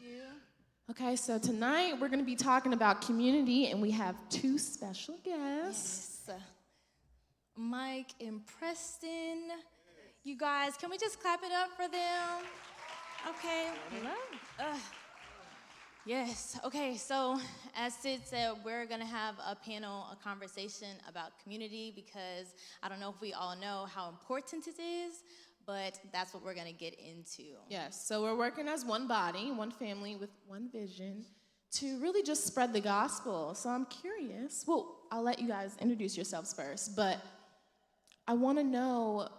you. Okay, so tonight we're going to be talking about community, and we have two special guests. Yes. Mike and Preston. You guys, can we just clap it up for them? Okay. Hello. Yes. Okay. So, as Sid said, we're gonna have a panel, a conversation about community because I don't know if we all know how important it is, but that's what we're gonna get into. Yes, so we're working as one body, one family with one vision to really just spread the gospel. So I'm curious. Well, I'll let you guys introduce yourselves first, but I want to know,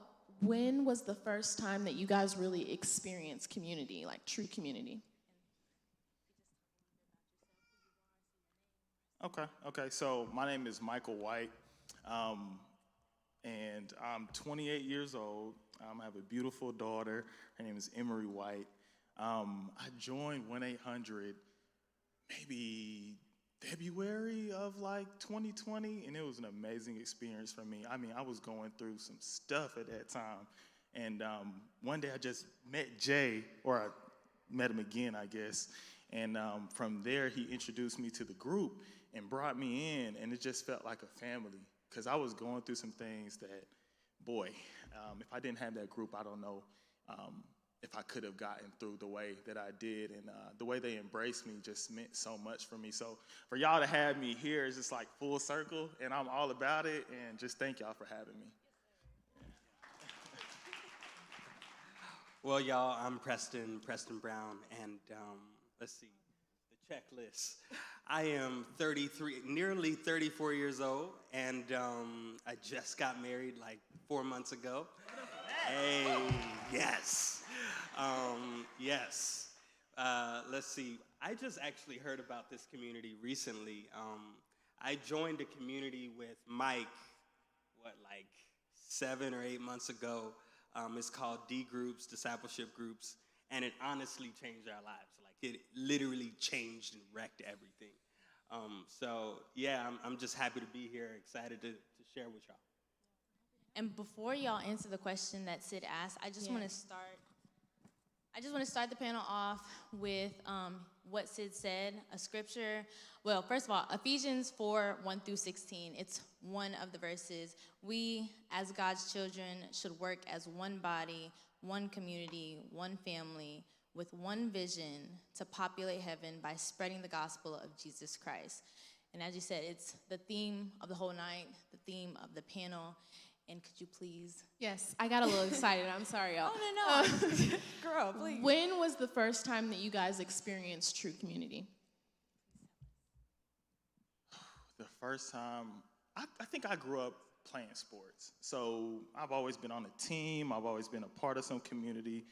when was the first time that you guys really experienced community, like true community? Okay. So my name is Michael White, and I'm 28 years old. I have a beautiful daughter. Her name is Emery White. I joined 1-800 maybe February of like 2020, and it was an amazing experience for me. I mean, I was going through some stuff at that time, and one day I just met Jay, or I met him again, I guess, and from there he introduced me to the group and brought me in, and it just felt like a family, because I was going through some things that, boy, if I didn't have that group, I don't know if I could have gotten through the way that I did, and the way they embraced me just meant so much for me. So for y'all to have me here is just like full circle, and I'm all about it, and just thank y'all for having me. Well, y'all, I'm Preston Brown, and let's see, the checklist. I am 33, nearly 34 years old, and I just got married like 4 months ago. Hey, yes. Yes. Let's see. I just actually heard about this community recently. I joined a community with Mike, like 7 or 8 months ago. It's called D Groups, Discipleship Groups, and it honestly changed our lives. Like, it literally changed and wrecked everything. So, yeah, I'm just happy to be here, excited to share with y'all. And before y'all answer the question that Sid asked, I just want to start the panel off with what Sid said, a scripture. Well, first of all, Ephesians 4:1-16. It's one of the verses. We, as God's children, should work as one body, one community, one family, with one vision to populate heaven by spreading the gospel of Jesus Christ. And as you said, it's the theme of the whole night, the theme of the panel. And could you please? Yes, I got a little excited. I'm sorry, y'all. Oh, no. Girl, please. When was the first time that you guys experienced true community? The first time, I think I grew up playing sports. So I've always been on a team. I've always been a part of some community.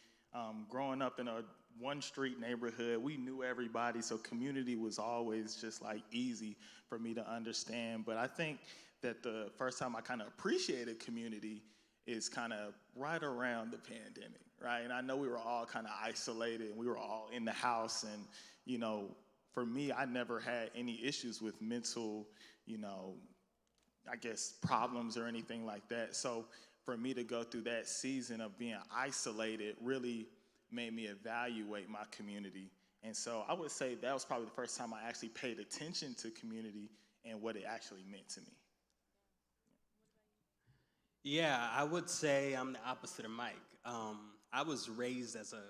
Growing up in a one-street neighborhood, we knew everybody, so community was always just like easy for me to understand. But I think that the first time I kind of appreciated community is kind of right around the pandemic, right? And I know we were all kind of isolated, and we were all in the house, and, you know, for me, I never had any issues with mental, I guess, problems or anything like that. So for me to go through that season of being isolated really made me evaluate my community. And so I would say that was probably the first time I actually paid attention to community and what it actually meant to me. Yeah, I would say I'm the opposite of Mike. I was raised as a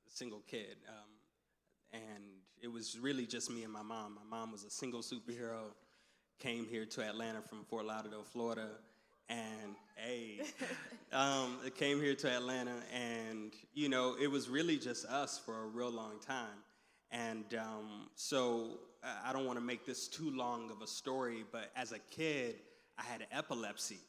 single kid, and it was really just me and my mom. My mom was a single superhero, came here to Atlanta from Fort Lauderdale, Florida, and came here to Atlanta, and, it was really just us for a real long time. And so I don't want to make this too long of a story, but as a kid, I had epilepsy.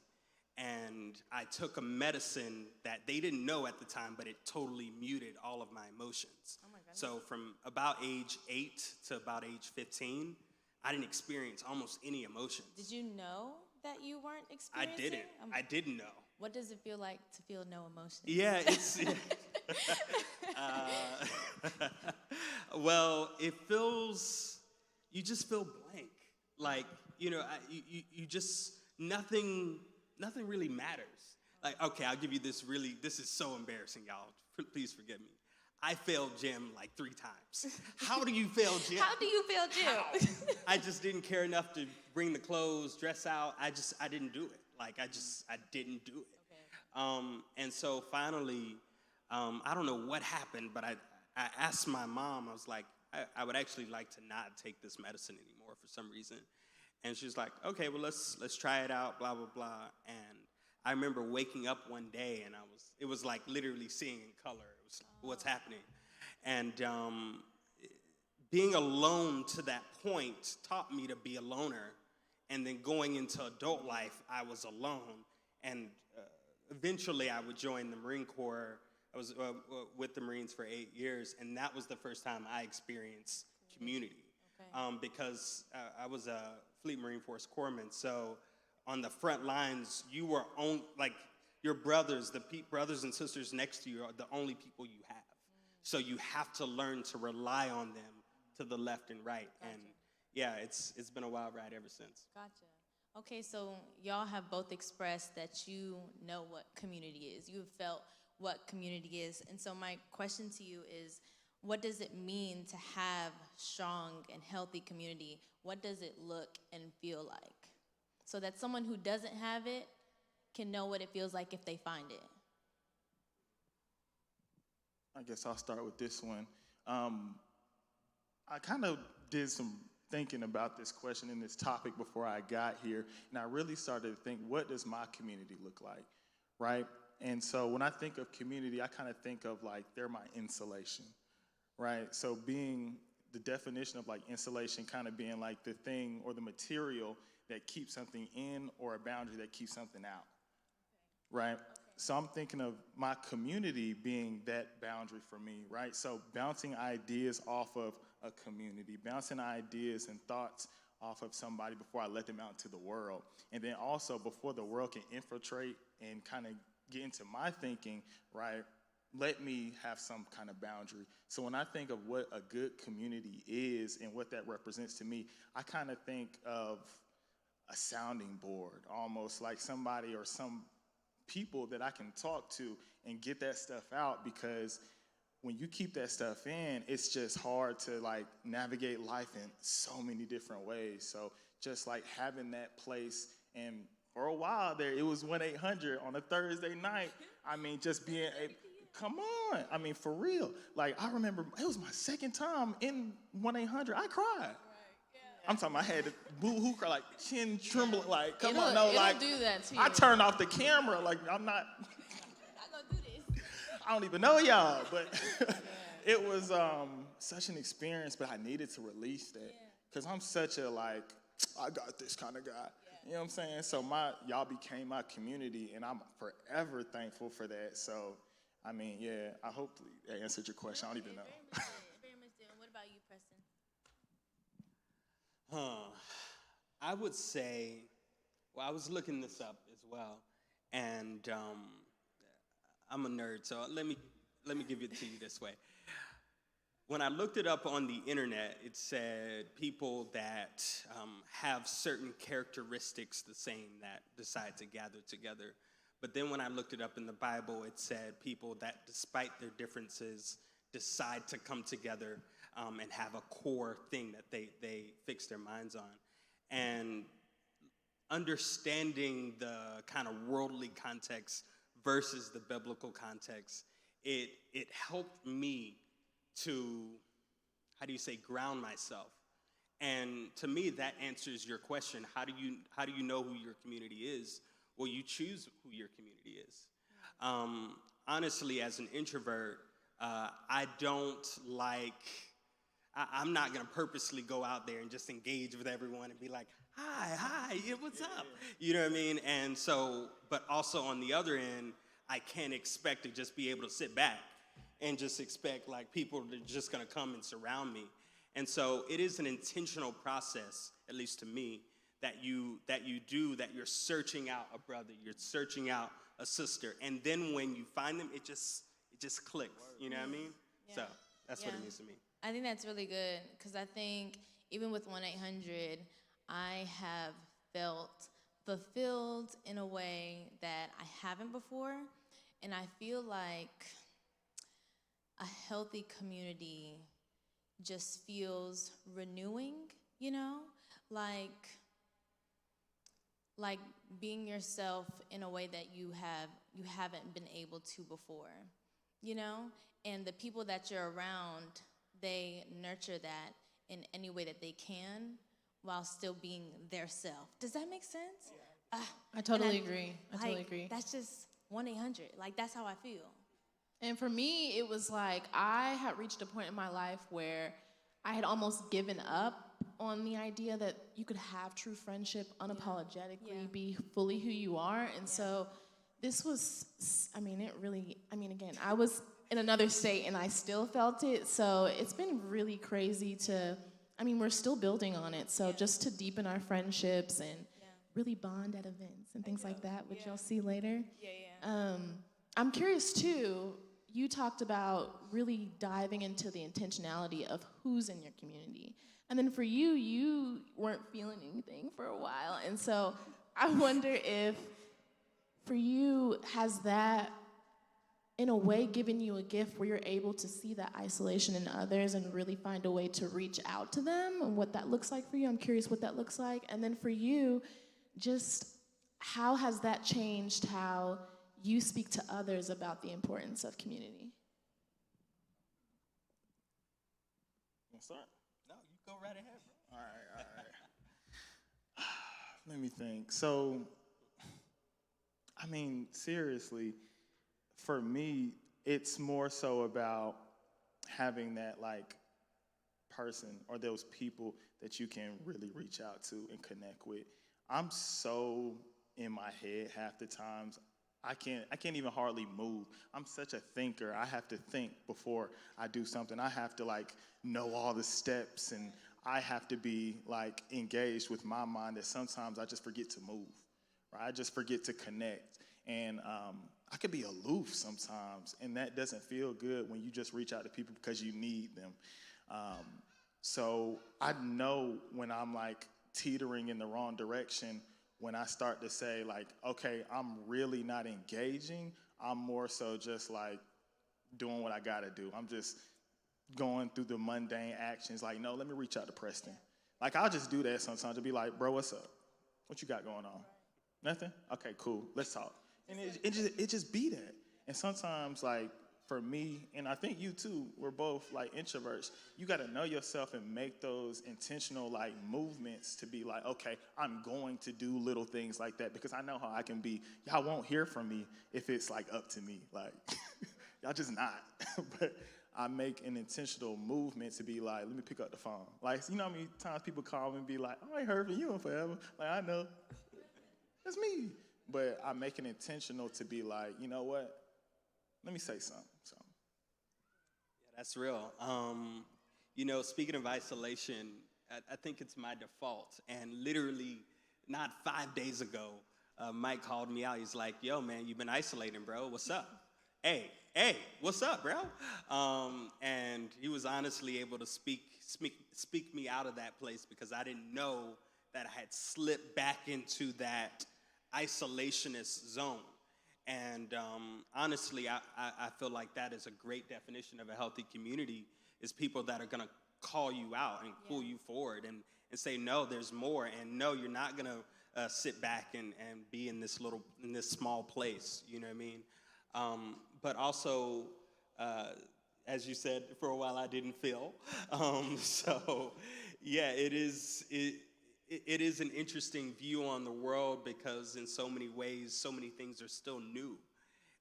And I took a medicine that they didn't know at the time, but it totally muted all of my emotions. Oh my goodness. So from about age 8 to about age 15, I didn't experience almost any emotions. Did you know that you weren't experiencing? I didn't know. What does it feel like to feel no emotions? Yeah, it's... well, it feels... You just feel blank. Like, you just... Nothing really matters. Like, okay, I'll give you this is so embarrassing, y'all. Please forgive me. I failed gym like 3 times. How do you fail gym? How do you feel, Jim? I just didn't care enough to bring the clothes, dress out. I didn't do it. Like, I didn't do it. Okay. And so finally, I don't know what happened, but I asked my mom, I was like, I would actually like to not take this medicine anymore for some reason. And she was like, okay, well, let's try it out, blah, blah, blah. And I remember waking up one day and it was like literally seeing in color. It was what's happening. And being alone to that point taught me to be a loner. And then going into adult life, I was alone. And eventually I would join the Marine Corps. I was with the Marines for 8 years, and that was the first time I experienced community. Okay. Because I was a Fleet Marine Force corpsman, so on the front lines, you were like your brothers, the brothers and sisters next to you are the only people you have. So you have to learn to rely on them to the left and right. Gotcha. And yeah, it's been a wild ride ever since. Gotcha. Okay, so y'all have both expressed that you know what community is. You've felt what community is. And so my question to you is, what does it mean to have strong and healthy community? What does it look and feel like? So that someone who doesn't have it can know what it feels like if they find it. I guess I'll start with this one. I kind of did some thinking about this question and this topic before I got here, and I really started to think, what does my community look like, right? And so when I think of community, I kind of think of like they're my insulation, right? So being the definition of like insulation kind of being like the thing or the material that keeps something in or a boundary that keeps something out, right? So I'm thinking of my community being that boundary for me, right? So bouncing ideas off of a community, bouncing ideas and thoughts off of somebody before I let them out into the world. And then also before the world can infiltrate and kind of get into my thinking, right, let me have some kind of boundary. So when I think of what a good community is and what that represents to me, I kind of think of a sounding board, almost like somebody or some people that I can talk to and get that stuff out, because when you keep that stuff in, it's just hard to like navigate life in so many different ways. So just like having that place, and for a while there, it was 1-800 on a Thursday night. I mean, just being come on. I mean, for real. Like, I remember it was my second time in 1-800. I cried. I'm talking, I had to boo-hoo cry, like chin trembling, like, come on, no, like, do that to you. I turned off the camera, like, I'm not Not gonna do this. I don't even know y'all, but it was such an experience, but I needed to release that, because I'm such a, like, I got this kind of guy. You know what I'm saying? So y'all became my community, and I'm forever thankful for that. So, I mean, yeah, I hope that answered your question. I don't even know. Very much did. What about you, Preston? I would say, well, I was looking this up as well, and I'm a nerd, so let me give it to you this way. When I looked it up on the internet, it said people that have certain characteristics the same that decide to gather together. But then when I looked it up in the Bible, it said people that, despite their differences, decide to come together and have a core thing that they fix their minds on. And understanding the kind of worldly context versus the biblical context, it helped me to, ground myself. And to me, that answers your question. How do you know who your community is? Well, you choose who your community is. Honestly, as an introvert, I don't like, I'm not gonna purposely go out there and just engage with everyone and be like, hi, yeah, what's up? You know what I mean? And so, but also on the other end, I can't expect to just be able to sit back and just expect like people are just gonna come and surround me. And so it is an intentional process, at least to me, that you're searching out a brother, you're searching out a sister, and then when you find them, it just clicks. You know what I mean? Yeah. So that's what Yeah. it means to me. I think that's really good, because I think even with 1-800, I have felt fulfilled in a way that I haven't before, and I feel like a healthy community just feels renewing, you know, like being yourself in a way that you haven't been able to before, you know, and the people that you're around, they nurture that in any way that they can while still being their self. Does that make sense? I totally agree. I totally agree. That's just 1-800. Like, that's how I feel. And for me, it was like I had reached a point in my life where I had almost given up on the idea that you could have true friendship unapologetically, be fully who you are. And so this was, again, I was in another state and I still felt it. So it's been really crazy we're still building on it. So just to deepen our friendships and really bond at events and things like that, which you'll see later. I'm curious too, you talked about really diving into the intentionality of who's in your community. And then for you, you weren't feeling anything for a while. And so I wonder if for you, has that in a way given you a gift where you're able to see that isolation in others and really find a way to reach out to them and what that looks like for you? I'm curious what that looks like. And then for you, just how has that changed how you speak to others about the importance of community? You want to start? No, you go right ahead, bro. All right. Let me think. So, seriously, for me, it's more so about having that, person or those people that you can really reach out to and connect with. I'm so in my head half the times. I can't even hardly move. I'm such a thinker. I have to think before I do something. I have to know all the steps, and I have to be engaged with my mind that sometimes I just forget to move, right? I just forget to connect. And I could be aloof sometimes, and that doesn't feel good when you just reach out to people because you need them. So I know when I'm teetering in the wrong direction, when I start to say okay, I'm really not engaging. I'm more so just doing what I gotta do. I'm just going through the mundane actions. No, let me reach out to Preston. I'll just do that sometimes to be like, bro, what's up? What you got going on? Nothing? Okay, cool. Let's talk. And it just be that. And sometimes for me, and I think you too, we're both introverts. You got to know yourself and make those intentional movements to be okay, I'm going to do little things like that because I know how I can be. Y'all won't hear from me if it's up to me. Y'all just not. But I make an intentional movement to be let me pick up the phone. You know how many times people call me and be like, I ain't heard from you in forever. I know. That's me. But I make it intentional to be you know what? Let me say something. Yeah, that's real. Speaking of isolation, I think it's my default. And literally, not 5 days ago, Mike called me out. He's like, yo, man, you've been isolating, bro. What's up? Hey, what's up, bro? And he was honestly able to speak me out of that place because I didn't know that I had slipped back into that isolationist zone. And honestly, I feel like that is a great definition of a healthy community, is people that are going to call you out and pull you forward and say, no, there's more. And no, you're not going to sit back and be in this small place. You know what I mean? But also, as you said, for a while I didn't feel. So, yeah, it is an interesting view on the world because in so many ways, so many things are still new.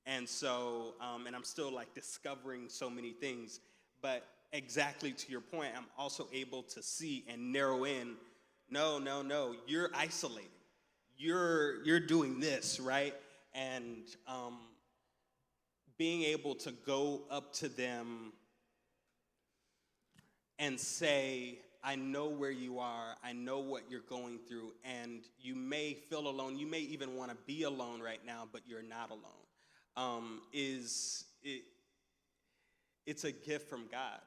And so, and I'm still discovering so many things. But exactly to your point, I'm also able to see and narrow in, no, you're isolating. You're doing this, right? And being able to go up to them and say, I know where you are, I know what you're going through, and you may feel alone, you may even want to be alone right now, but you're not alone, it's a gift from God.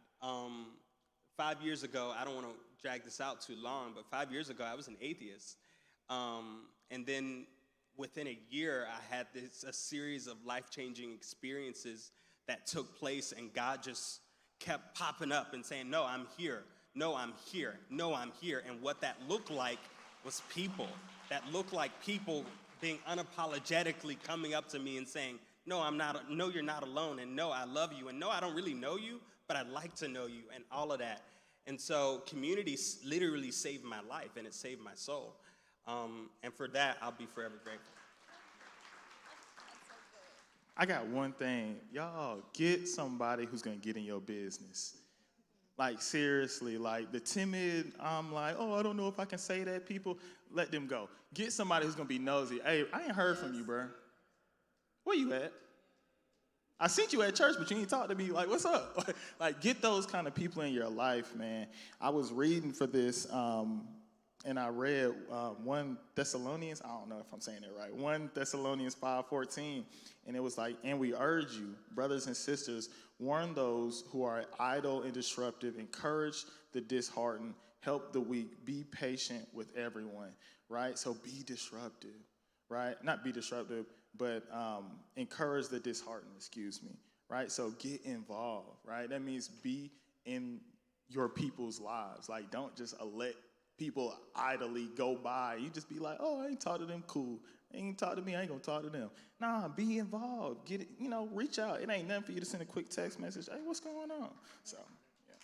5 years ago, I don't want to drag this out too long, but 5 years ago, I was an atheist. And then within a year, I had a series of life-changing experiences that took place, and God just kept popping up and saying, no, I'm here. No, I'm here. No, I'm here. And what that looked like was people. That looked like people being unapologetically coming up to me and saying, no, no, you're not alone. And no, I love you. And no, I don't really know you, but I'd like to know you, and all of that. And so community literally saved my life, and it saved my soul. And for that, I'll be forever grateful. I got one thing. Y'all, get somebody who's going to get in your business. Like, seriously, like the timid, I'm like, oh, I don't know if I can say that. People, let them go. Get somebody who's going to be nosy. Hey, I ain't heard from you, bro. Where you at? I seen you at church, but you ain't talk to me. Like, what's up? Like, get those kind of people in your life, man. I was reading for this, and I read 1 Thessalonians, I don't know if I'm saying it right, 1 Thessalonians 5:14, and it was like, and we urge you, brothers and sisters, warn those who are idle and disruptive, encourage the disheartened, help the weak, be patient with everyone, right? So be disruptive, right? Not be disruptive, but encourage the disheartened, right? So get involved, right? That means be in your people's lives. Like, don't just let people idly go by. You just be like, oh, I ain't talk to them, cool. They ain't talk to me, I ain't gonna talk to them. Nah, be involved. Get it, reach out. It ain't nothing for you to send a quick text message. Hey, what's going on? So, yeah.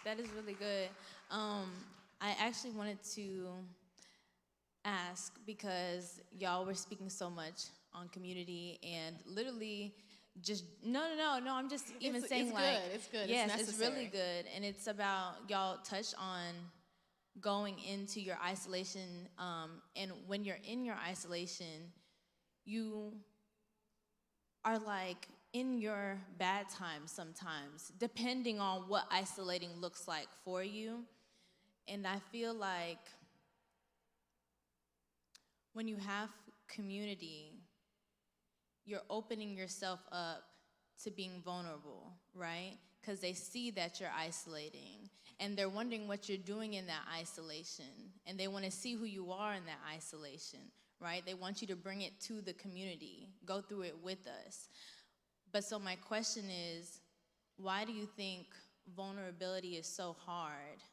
That is really good. I actually wanted to ask, because y'all were speaking so much on community and literally just, no, I'm just even saying it's like, good. It's good. yes, it's it's really good. And it's about, y'all touched on going into your isolation, and when you're in your isolation, you are like in your bad times sometimes, depending on what isolating looks like for you. And I feel like when you have community, you're opening yourself up to being vulnerable, right? Because they see that you're isolating, and they're wondering what you're doing in that isolation, and they want to see who you are in that isolation, right? They want you to bring it to the community, go through it with us. But so my question is, why do you think vulnerability is so hard?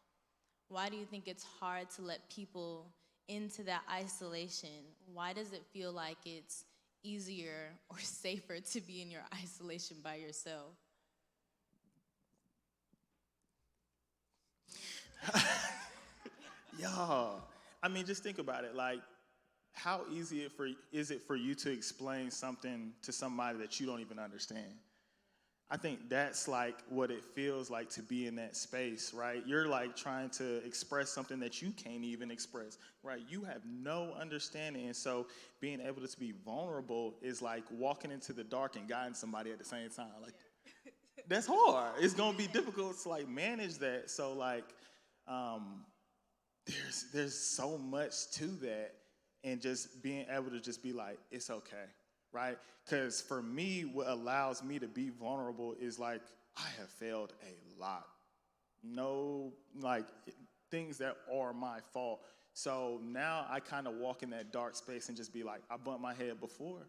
Why do you think it's hard to let people into that isolation? Why does it feel like it's easier or safer to be in your isolation by yourself? Y'all, I mean, just think about it. Like, how easy is it for you to explain something to somebody that you don't even understand? I think that's like what it feels like to be in that space, right? You're like trying to express something that you can't even express, right? You have no understanding. And so being able to be vulnerable is like walking into the dark and guiding somebody at the same time. Like, that's hard. It's going to be difficult to like manage that. So like, there's so much to that, and just being able to just be like, it's okay, right? Because for me, what allows me to be vulnerable is like, I have failed a lot. No, like, things that are my fault. So now I kind of walk in that dark space and just be like, I bumped my head before.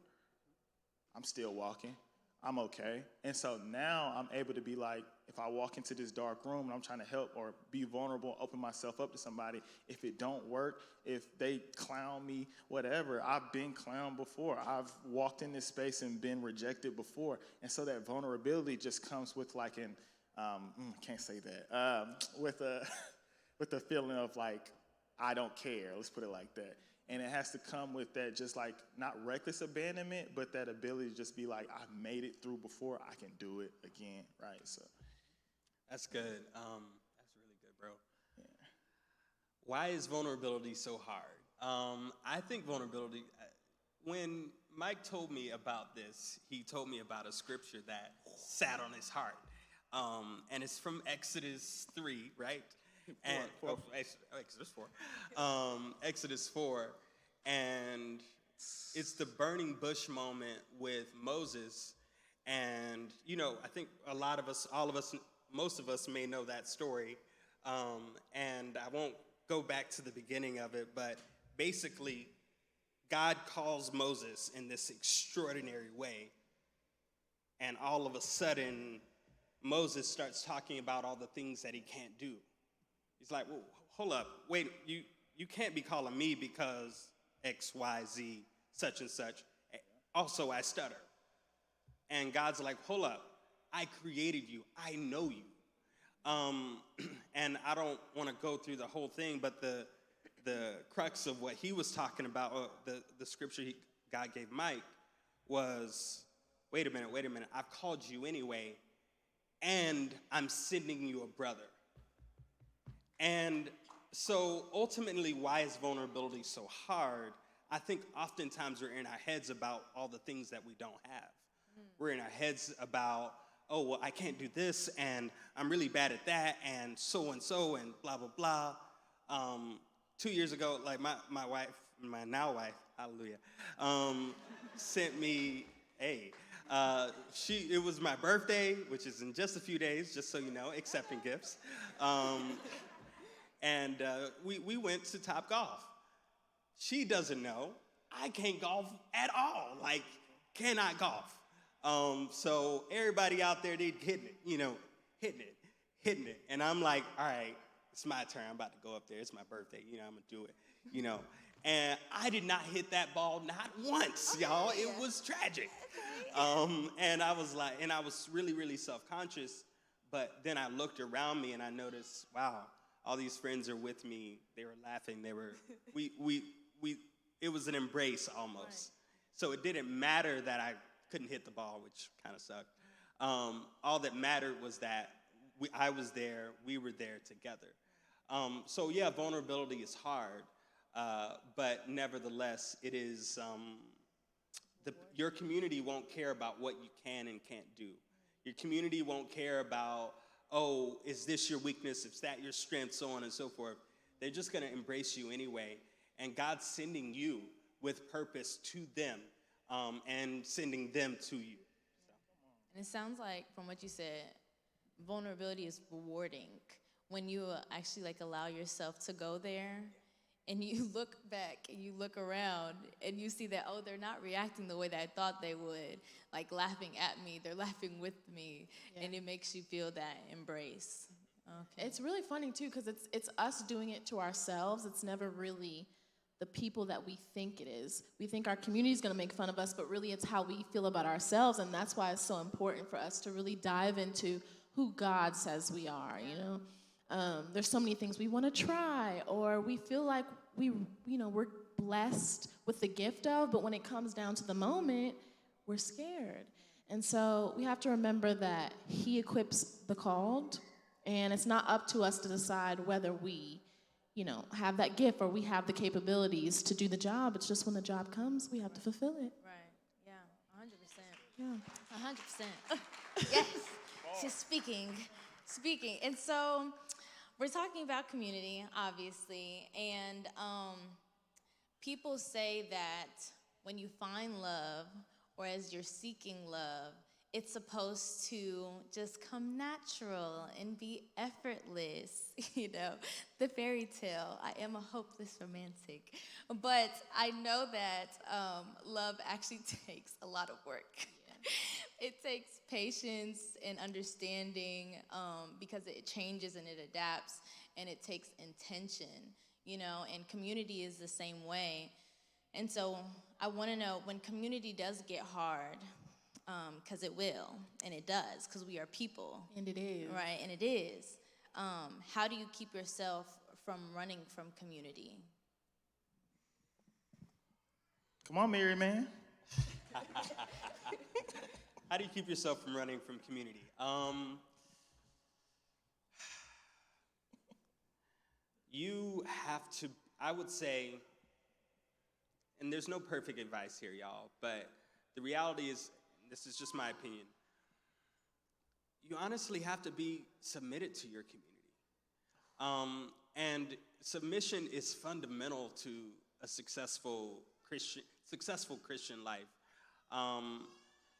I'm still walking. I'm okay. And so now I'm able to be like, if I walk into this dark room and I'm trying to help or be vulnerable, open myself up to somebody, if it don't work, if they clown me, whatever, I've been clowned before. I've walked in this space and been rejected before. And so that vulnerability just comes with like an, can't say that, with a feeling of like, I don't care, let's put it like that. And it has to come with that just like, not reckless abandonment, but that ability to just be like, I've made it through before, I can do it again, right? So. That's good. That's really good, bro. Yeah. Why is vulnerability so hard? I think vulnerability, when Mike told me about this, he told me about a scripture that sat on his heart. And it's from Exodus 3, right? Exodus 4. Exodus 4. And it's the burning bush moment with Moses. And, I think most of us may know that story. And I won't go back to the beginning of it, but basically, God calls Moses in this extraordinary way and all of a sudden, Moses starts talking about all the things that he can't do. He's like, whoa, hold up, wait, you can't be calling me because X, Y, Z, such and such. Also, I stutter. And God's like, hold up, I created you, I know you. And I don't want to go through the whole thing, but the crux of what he was talking about, the scripture God gave Mike, was, wait a minute, I've called you anyway, and I'm sending you a brother. And so ultimately, why is vulnerability so hard? I think oftentimes we're in our heads about all the things that we don't have. We're in our heads about, oh, well, I can't do this, and I'm really bad at that, and so, and blah, blah, blah. 2 years ago, like my wife, my now wife, hallelujah, sent me, it was my birthday, which is in just a few days, just so you know, accepting gifts. And we went to Top Golf. She doesn't know, I can't golf at all, like, cannot golf. So everybody out there, they hitting it. And I'm like, all right, it's my turn. I'm about to go up there. It's my birthday. I'm going to do it, And I did not hit that ball not once, y'all. It was tragic. And I was like, and I was really, really self-conscious. But then I looked around me and I noticed, wow, all these friends are with me. They were laughing. They were, it was an embrace almost. Right. So it didn't matter that I couldn't hit the ball, which kind of sucked. All that mattered was that I was there, we were there together. So yeah, vulnerability is hard, but nevertheless, it is, your community won't care about what you can and can't do. Your community won't care about, oh, is this your weakness, is that your strength, so on and so forth. They're just gonna embrace you anyway, and God's sending you with purpose to them. And sending them to you. So. And it sounds like, from what you said, vulnerability is rewarding when you actually allow yourself to go there, and you look back and you look around and you see that, oh, they're not reacting the way that I thought they would, like laughing at me, they're laughing with me, and it makes you feel that embrace. Okay. It's really funny too, because it's us doing it to ourselves. It's never really the people that we think it is. We think our community is going to make fun of us, but really it's how we feel about ourselves, and that's why it's so important for us to really dive into who God says we are, There's so many things we want to try, or we feel like we're blessed with the gift of, but when it comes down to the moment, we're scared. And so we have to remember that He equips the called, and it's not up to us to decide whether we have that gift or we have the capabilities to do the job. It's just when the job comes, we have to fulfill it. Right, yeah, 100%. Yeah. 100%. Yes, she's speaking. And so we're talking about community, obviously, and people say that when you find love, or as you're seeking love, it's supposed to just come natural and be effortless, the fairy tale. I am a hopeless romantic. But I know that love actually takes a lot of work. Yeah. It takes patience and understanding because it changes and it adapts, and it takes intention, and community is the same way. And so I want to know, when community does get hard, because it will, and it does, because we are people. And it is. Right, and it is. How do you keep yourself from running from community? Come on, Mary, man. How do you keep yourself from running from community? You have to, I would say, and there's no perfect advice here, y'all, but the reality is, this is just my opinion, you honestly have to be submitted to your community. And submission is fundamental to a successful Christian life.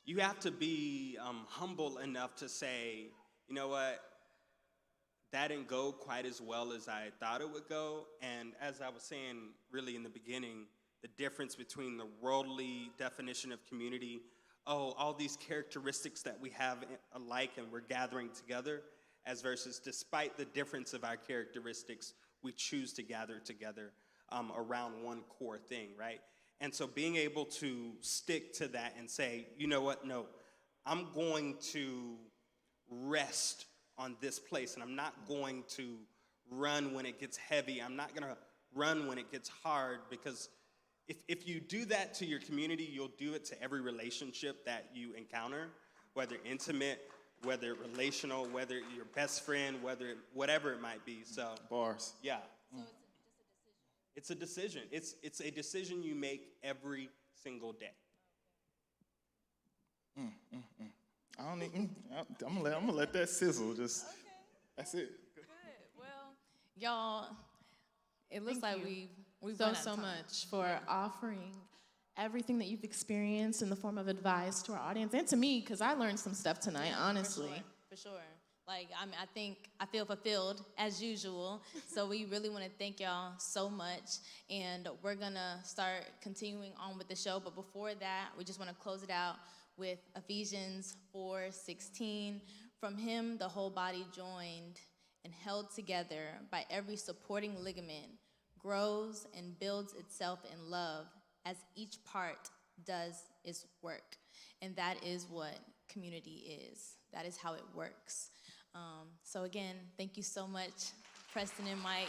You have to be humble enough to say, you know what, that didn't go quite as well as I thought it would go. And as I was saying really in the beginning, the difference between the worldly definition of community, oh, all these characteristics that we have alike and we're gathering together, as versus despite the difference of our characteristics, we choose to gather together around one core thing, right? And so being able to stick to that and say, you know what, no, I'm going to rest on this place, and I'm not going to run when it gets heavy. I'm not gonna run when it gets hard, because if you do that to your community, you'll do it to every relationship that you encounter, whether intimate, whether relational, whether your best friend, whatever it might be. So Bars. yeah. It's a decision. It's a decision you make every single day. I don't even. I'm gonna let that sizzle. Just that's it. Good. Well, y'all, it looks Thank like you we've so run out of time. much for offering everything that you've experienced in the form of advice to our audience and to me, because I learned some stuff tonight, honestly. For sure. Like, I think I feel fulfilled as usual. So we really want to thank y'all so much. And we're going to start continuing on with the show. But before that, we just want to close it out with Ephesians 4:16. From him, the whole body joined and held together by every supporting ligament grows and builds itself in love as each part does its work. And that is what community is. That is how it works. So again, thank you so much, Preston and Mike.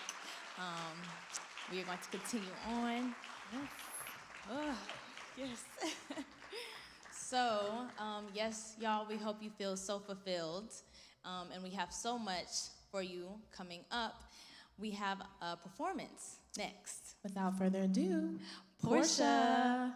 We are going to continue on. Yes. So, yes, y'all, we hope you feel so fulfilled. And we have so much for you coming up. We have a performance next. Without further ado, Portia.